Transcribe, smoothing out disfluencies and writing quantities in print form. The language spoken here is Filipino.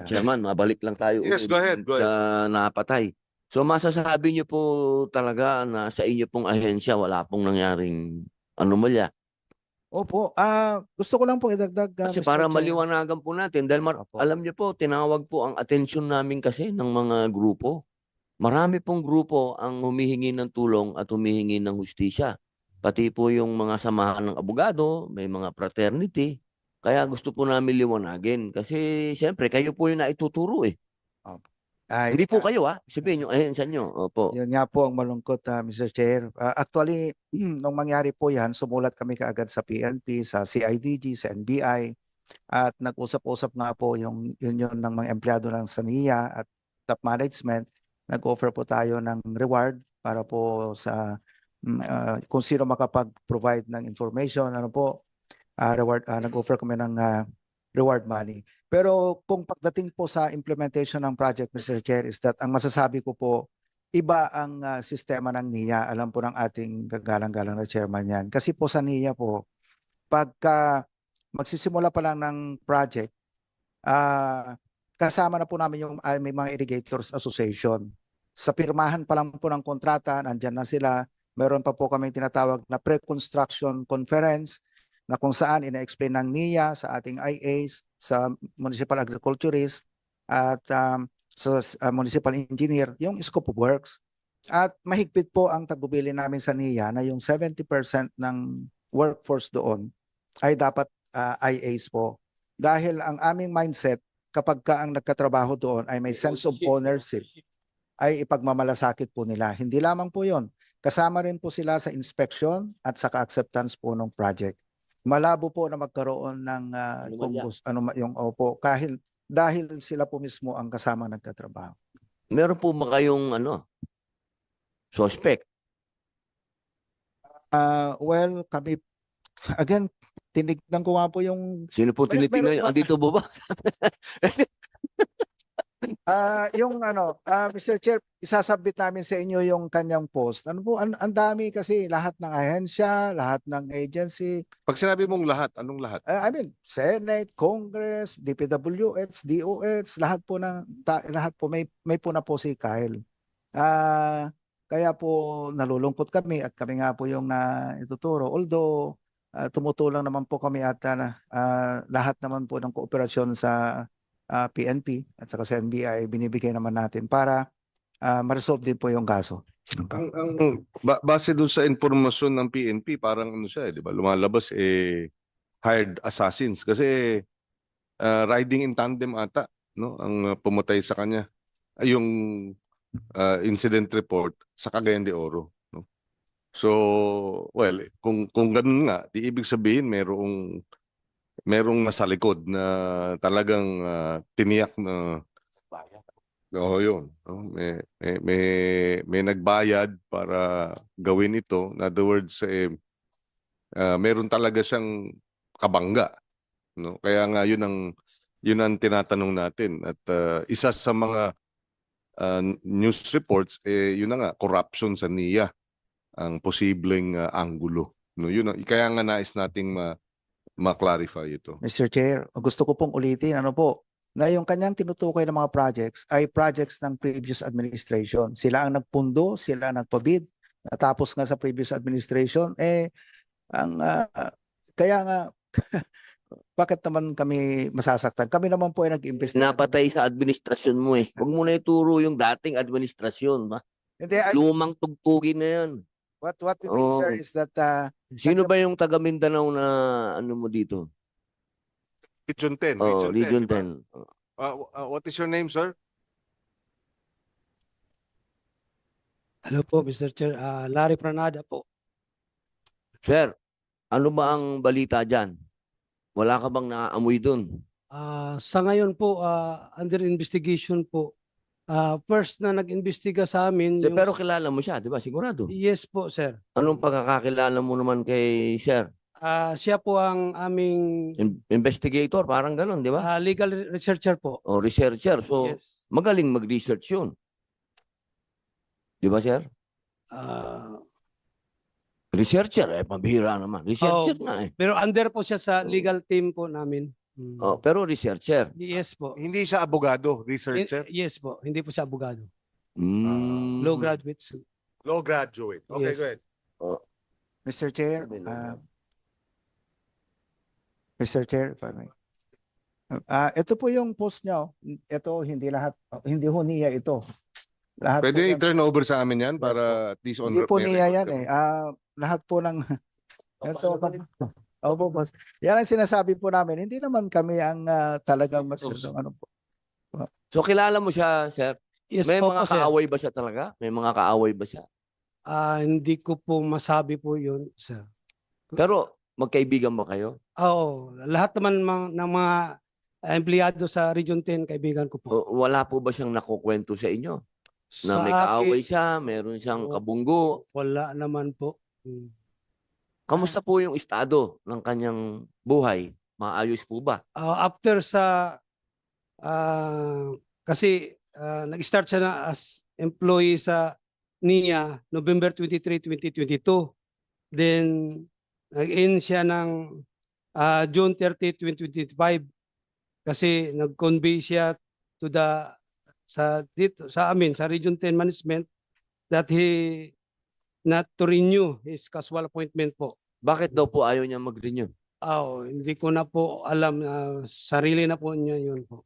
Chairman, mabalik lang tayo Yes, ulit go ahead, go sa ahead. napatay. So masasabi niyo po talaga na sa inyo pong ahensya wala pong nangyaring anomalya. Opo, gusto ko lang po idagdag, Kasi Mr. para Chair. maliwanagan po natin, dahil Opo. alam niyo po, tinawag po ang atensyon namin kasi ng mga grupo. Marami pong grupo ang humihingi ng tulong at humihingi ng hustisya. Pati po yung mga samahan ng abogado, may mga fraternity. Kaya gusto po namin liwanagin. Kasi siyempre, kayo po yung naituturo eh. Opo. Ay, Hindi po kayo sabihin nyo, ayun sa inyo. Opo. yun nga po ang malungkot, Mr. Chair. Actually, nung mangyari po yan, sumulat kami kaagad sa PNP, sa CIDG, sa NBI, at nag-usap-usap nga po yung union ng mga empleyado ng SANIA at top management. Nag-offer po tayo ng reward para po sa kung sino makapag-provide ng information, ano po, reward, nag-offer kami ng reward money. Pero kung pagdating po sa implementation ng project, Mr. Chair, is that ang masasabi ko po, iba ang sistema ng NIA. Alam po ng ating gagalang-galang na chairman yan. Kasi po sa NIA po, pagka magsisimula pa lang ng project, kasama na po namin yung may mga irrigators association. Sa pirmahan pa lang po ng kontrata, nandyan na sila. Meron pa po kami tinatawag na pre-construction conference na kung saan ina-explain ng NIA sa ating IAs, sa municipal agriculturist at sa municipal engineer yung scope of works. At mahigpit po ang tagubilin namin sa NIA na yung 70% ng workforce doon ay dapat IAs po. Dahil ang aming mindset, kapag ka ang nagkatrabaho doon ay may sense of ownership, ay ipagmamalasakit po nila. Hindi lamang po yon. Kasama rin po sila sa inspection at sa acceptance po ng project. Malabo po na magkaroon ng yung opo, dahil sila po mismo ang kasama nagtatrabaho. Meron po ba kayong suspect? Well, kami, again, tinignan ko nga po yung... Sino po tinitingnan? Andito po ba? Yung Mr. Chair, isasabit namin sa inyo yung kanyang post. Ano po, ang dami kasi lahat ng ahensya, lahat ng agency. Pag sinabi mong lahat, anong lahat? I mean, Senate, Congress, DPWH, DOH, lahat po may po na po si Kyle. Kaya po nalulungkot kami at kami nga po yung ituturo. Although tumutulong naman po kami at lahat naman po ng kooperasyon sa PNP at saka sa NBI binibigay naman natin para ma-resolve din po yung kaso. Base dun sa informasyon ng PNP, parang ano siya, di ba? Lumalabas hired assassins kasi riding in tandem ata, no? Ang pumatay sa kanya. Yung incident report sa Cagayan de Oro, no? So, well, kung ganun nga, di ibig sabihin merong nasa likod na talagang tiniyak na yun. No? May nagbayad para gawin ito. In other words, meron talaga siyang kabangga. No? Kaya nga yun ang tinatanong natin. At isa sa mga news reports, yun na nga, corruption sa NIA ang posibleng anggulo. No? Kaya nga nais nating ma-clarify ito. Mr. Chair, gusto ko pong ulitin, na yung kanyang tinutukoy ng mga projects ay projects ng previous administration. Sila ang nagpundo, sila ang nagpabid. Natapos nga sa previous administration, kaya nga, bakit naman kami masasaktan? Kami naman po ay nag-imbestiga. Napatay sa administrasyon mo eh. Huwag mo na ituro yung dating administrasyon. Ba? Hindi, Lumang tugtugin na yan. what we mean, sir, is that sino ba yung taga Mindanao na ano mo dito? Region 10. Region 10. What is your name, sir? Hello po, Mr. Chair. Larry Pranada po. Sir, ano ba ang balita dyan? Wala ka bang naaamoy dun? Sa ngayon po, under investigation po. First na nag-imbestiga sa amin. Pero kilala mo siya, di ba? Sigurado. Yes po, sir. Anong pagkakakilala mo naman kay Sir? Siya po ang aming Investigator, parang ganun, di ba? legal researcher po. O researcher. So, Yes. magaling mag-research yun. Di ba, Sir? Researcher, pambihira naman. Researcher nga eh. Pero under po siya sa legal team po namin. Oh, pero researcher. Yes po. Hindi siya abogado, researcher, Yes po. Hindi po siya abogado. Mm. Law graduate. law graduate. Okay, Yes. go ahead. Oh, Mr. Chair, sabi lang. Mr. Chair, if I may. Ito po yung post niya. Ito, hindi lahat, hindi ho niya ito. Lahat po Pwede yan. i-turn over sa amin yan para at least on Hindi po may niya record yan kami. lahat po ng ito, opo, boss. Yan ang sinasabi po namin. Hindi naman kami ang talagang ano po. So kilala mo siya, sir? Yes May po mga po, sir. kaaway ba siya talaga? May mga kaaway ba siya? Hindi ko po masabi po yun, sir. Pero magkaibigan ba kayo? Oo, lahat naman ng mga empleyado sa Region 10, kaibigan ko po. O, wala po ba siyang nakukwento sa inyo? Na Sa may akin, kaaway siya, meron siyang Oo. kabunggo. wala naman po. Kamusta po yung estado ng kanyang buhay? Maayos po ba? After sa, kasi nag-start siya na as employee sa NIA November 23, 2022. Then, nag-in siya ng June 30, 2025 kasi nag-convey siya to sa amin, sa Region 10 Management that he not to renew his casual appointment po. Bakit daw po ayaw niya mag-renew? Hindi ko na po alam, sarili na po niya yun po.